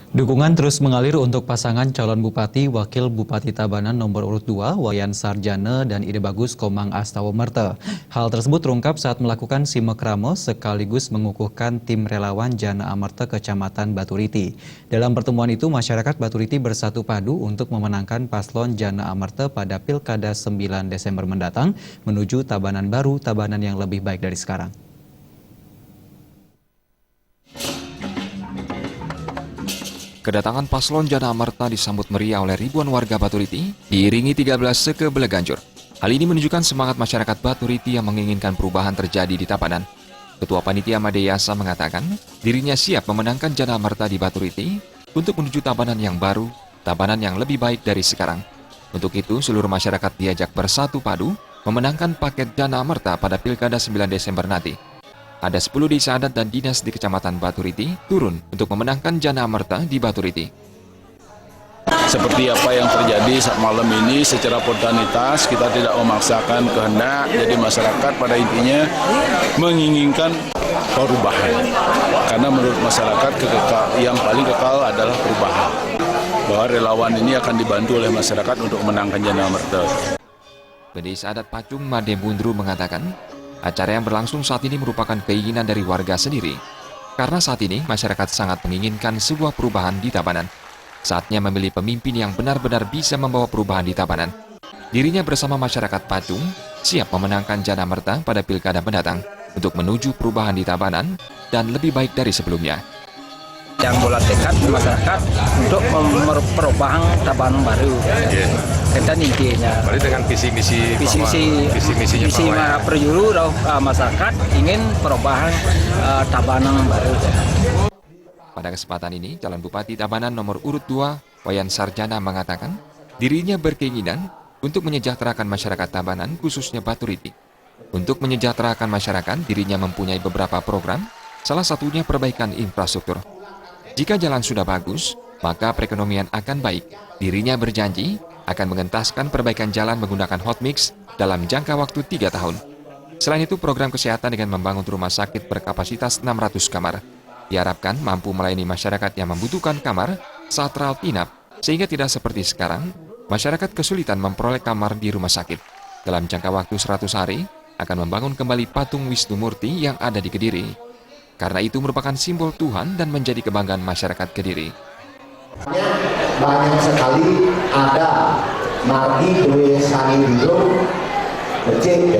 Dukungan terus mengalir untuk pasangan calon Bupati Wakil Bupati Tabanan nomor urut 2, Wayan Sarjana dan Ide Bagus Komang Astawa-Merta. Hal tersebut terungkap saat melakukan simekramo sekaligus mengukuhkan tim relawan Jana Amerta Kecamatan Baturiti. Dalam pertemuan itu, masyarakat Baturiti bersatu padu untuk memenangkan paslon Jana Amerta pada Pilkada 9 Desember mendatang menuju Tabanan baru, Tabanan yang lebih baik dari sekarang. Kedatangan paslon Jana Amerta disambut meriah oleh ribuan warga Baturiti, diiringi 13 seke Beleganjur. Hal ini menunjukkan semangat masyarakat Baturiti yang menginginkan perubahan terjadi di Tabanan. Ketua Panitia Madeyasa mengatakan, dirinya siap memenangkan Jana Amerta di Baturiti untuk menuju Tabanan yang baru, Tabanan yang lebih baik dari sekarang. Untuk itu, seluruh masyarakat diajak bersatu padu memenangkan paket Jana Amerta pada Pilkada 9 Desember nanti. Ada 10 desa adat dan dinas di Kecamatan Baturiti turun untuk memenangkan Jana Amerta di Baturiti. Seperti apa yang terjadi saat malam ini, secara spontanitas kita tidak memaksakan kehendak, jadi masyarakat pada intinya menginginkan perubahan. Karena menurut masyarakat yang paling kekal adalah perubahan. Bahwa relawan ini akan dibantu oleh masyarakat untuk memenangkan Jana Amerta. Desa adat Pacung Made Bundru mengatakan, acara yang berlangsung saat ini merupakan keinginan dari warga sendiri. Karena saat ini masyarakat sangat menginginkan sebuah perubahan di Tabanan. Saatnya memilih pemimpin yang benar-benar bisa membawa perubahan di Tabanan. Dirinya bersama masyarakat Pacung siap memenangkan Jana Amerta pada Pilkada mendatang untuk menuju perubahan di Tabanan dan lebih baik dari sebelumnya. Yang bola tekad masyarakat untuk perubahan Tabanan baru. Kita intinya. Berarti dengan visi-misinya perjuru masyarakat ingin perubahan Tabanan baru. Pada kesempatan ini, calon Bupati Tabanan nomor urut 2, Wayan Sarjana mengatakan, dirinya berkeinginan untuk menyejahterakan masyarakat Tabanan khususnya Baturiti. Untuk menyejahterakan masyarakat, dirinya mempunyai beberapa program, salah satunya perbaikan infrastruktur. Jika jalan sudah bagus, maka perekonomian akan baik. Dirinya berjanji akan mengentaskan perbaikan jalan menggunakan hot mix dalam jangka waktu 3 tahun. Selain itu, program kesehatan dengan membangun rumah sakit berkapasitas 600 kamar. Diharapkan mampu melayani masyarakat yang membutuhkan kamar saat rawat inap, sehingga tidak seperti sekarang, masyarakat kesulitan memperoleh kamar di rumah sakit. Dalam jangka waktu 100 hari, akan membangun kembali patung Wisnu Murti yang ada di Kediri. Karena itu merupakan simbol Tuhan dan menjadi kebanggaan masyarakat Kediri. Banyak sekali ada margi dua sani biru becek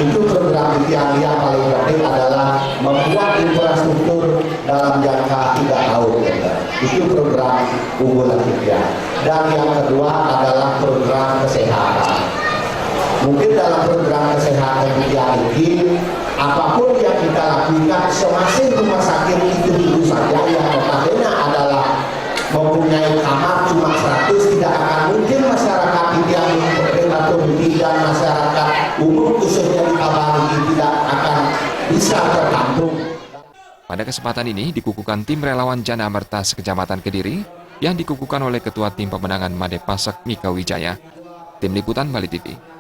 itu program yang paling penting adalah membuat infrastruktur dalam jangka 3 tahun itu program unggulan kita. Dan yang kedua adalah program kesehatan. Mungkin dalam program kesehatan kita ini apapun yang kita lakukan semasing rumah sakit itu saja yang notabene adalah mempunyai kamar cuma 100, tidak akan mungkin masyarakat yang Baturiti dan masyarakat umum khususnya di Tabanan tidak akan bisa tertampung. Pada kesempatan ini dikukuhkan tim relawan Jana Amerta sekecamatan Kediri yang dikukuhkan oleh Ketua Tim Pemenangan Made Pasak Mika Wijaya. Tim Liputan Bali TV.